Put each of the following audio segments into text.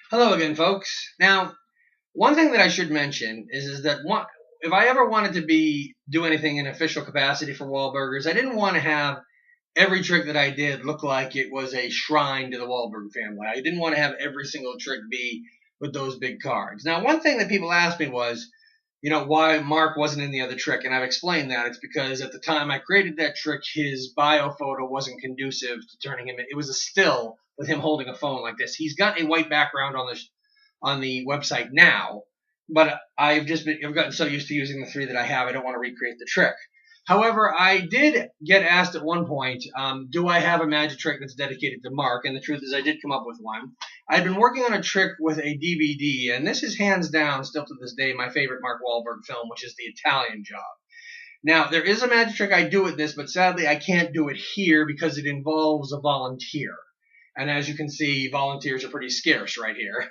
Hello again, folks. Now, one thing that I should mention is that if I ever wanted to do anything in official capacity for Wahlburgers, I didn't want to have every trick that I did look like it was a shrine to the Wahlberg family. I didn't want to have every single trick be with those big cards. Now, one thing that people asked me was, why Mark wasn't in the other trick, and I've explained that. It's because at the time I created that trick, his bio photo wasn't conducive to turning him in. It was a still with him holding a phone like this. He's got a white background on the website now, but I've gotten so used to using the three that I have, I don't want to recreate the trick. However, I did get asked at one point, do I have a magic trick that's dedicated to Mark? And the truth is I did come up with one. I'd been working on a trick with a DVD, and this is hands down, still to this day, my favorite Mark Wahlberg film, which is The Italian Job. Now, there is a magic trick I do with this, but sadly I can't do it here because it involves a volunteer. And as you can see, volunteers are pretty scarce right here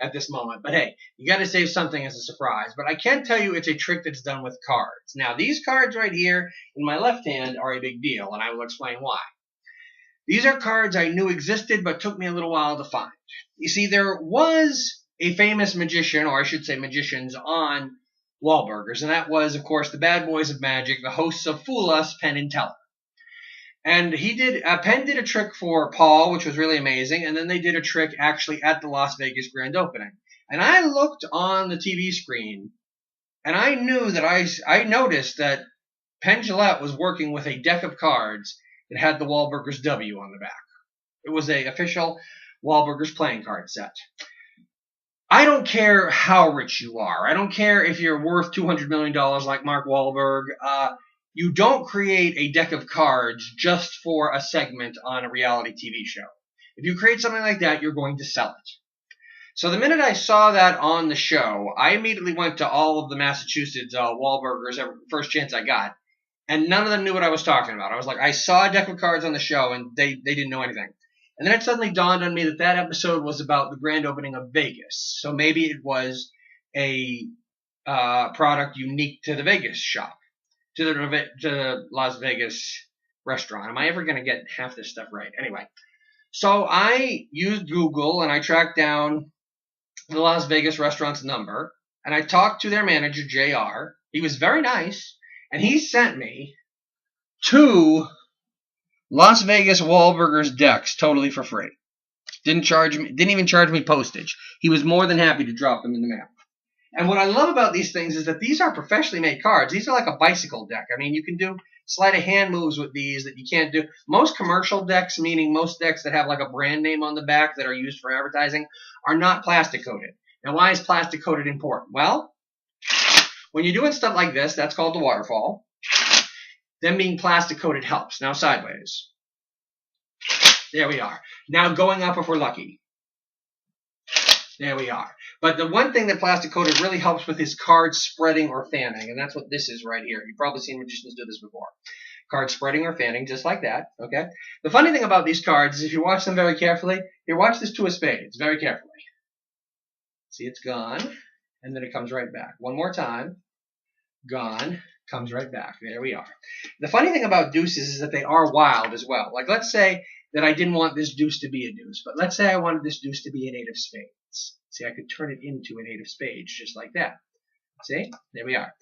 at this moment. But hey, you got to save something as a surprise. But I can tell you it's a trick that's done with cards. Now, these cards right here in my left hand are a big deal, and I will explain why. These are cards I knew existed, but took me a little while to find. You see, there was a famous magician, or I should say magicians, on Wahlburgers, and that was, of course, the bad boys of magic, the hosts of Fool Us, Penn and Teller. And Penn did a trick for Paul, which was really amazing, and then they did a trick actually at the Las Vegas grand opening. And I looked on the TV screen, and I knew that I noticed that Penn Jillette was working with a deck of cards that had the Wahlburgers W on the back. It was an official Wahlburgers playing card set. I don't care how rich you are. I don't care if you're worth $200 million like Mark Wahlberg. You don't create a deck of cards just for a segment on a reality TV show. If you create something like that, you're going to sell it. So the minute I saw that on the show, I immediately went to all of the Massachusetts Wahlburgers, first chance I got, and none of them knew what I was talking about. I was like, I saw a deck of cards on the show, and they didn't know anything. And then it suddenly dawned on me that that episode was about the grand opening of Vegas. So maybe it was a product unique to the Vegas shop. To the Las Vegas restaurant. Am I ever going to get half this stuff right? Anyway, so I used Google and I tracked down the Las Vegas restaurant's number and I talked to their manager, JR. He was very nice and he sent me 2 Las Vegas Wahlburgers decks totally for free. Didn't even charge me postage. He was more than happy to drop them in the mail. And what I love about these things is that these are professionally made cards. These are like a bicycle deck. I mean, you can do sleight of hand moves with these that you can't do. Most commercial decks, meaning most decks that have like a brand name on the back that are used for advertising, are not plastic coated. Now, why is plastic coated important? Well, when you're doing stuff like this, that's called the waterfall. Then being plastic coated helps. Now, sideways. There we are. Now, going up if we're lucky. There we are. But the one thing that plastic coated really helps with is card spreading or fanning, and that's what this is right here. You've probably seen magicians do this before. Card spreading or fanning, just like that, okay? The funny thing about these cards is if you watch them very carefully, here, watch this 2 of spades very carefully. See, it's gone, and then it comes right back. One more time. Gone, comes right back. There we are. The funny thing about deuces is that they are wild as well. Like, let's say that I didn't want this deuce to be a deuce, but let's say I wanted this deuce to be an 8 of spades. See, I could turn it into an 8 of spades, just like that. See? There we are.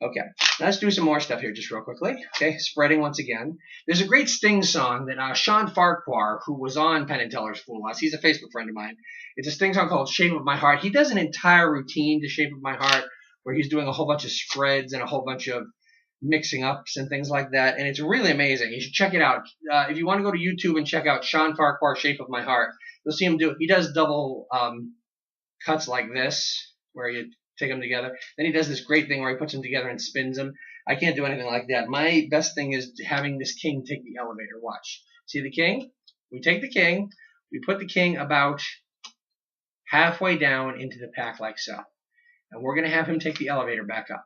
Okay, let's do some more stuff here just real quickly. Okay, spreading once again. There's a great Sting song that Sean Farquhar, who was on Penn and Teller's Fool Us, he's a Facebook friend of mine. It's a Sting song called Shape of My Heart. He does an entire routine to Shape of My Heart where he's doing a whole bunch of spreads and a whole bunch of mixing ups and things like that, and it's really amazing. You should check it out. If you want to go to YouTube and check out Sean Farquhar, Shape of My Heart, you'll see him do it. He does double cuts like this, where you take them together. Then he does this great thing where he puts them together and spins them. I can't do anything like that. My best thing is having this king take the elevator. Watch. See the king? We take the king. We put the king about halfway down into the pack like so. And we're going to have him take the elevator back up.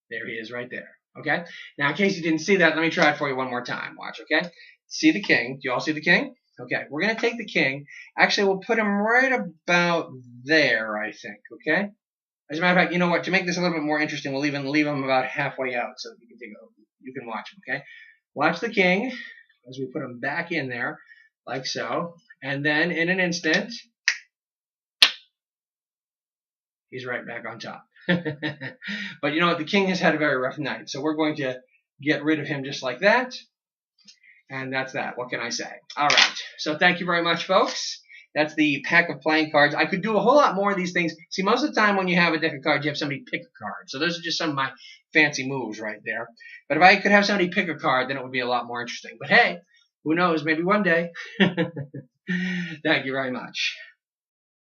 There he is right there. Okay? Now, in case you didn't see that, let me try it for you one more time. Watch, okay? See the king. Do you all see the king? Okay, we're going to take the king. Actually, we'll put him right about there, I think, okay? As a matter of fact, you know what? To make this a little bit more interesting, we'll even leave him about halfway out so that you can watch him, okay? Watch the king as we put him back in there like so. And then in an instant, he's right back on top. But you know what? The king has had a very rough night. So we're going to get rid of him just like that. And that's that. What can I say? All right. So thank you very much, folks. That's the pack of playing cards. I could do a whole lot more of these things. See, most of the time when you have a deck of cards, you have somebody pick a card. So those are just some of my fancy moves right there. But if I could have somebody pick a card, then it would be a lot more interesting. But hey, who knows? Maybe one day. Thank you very much.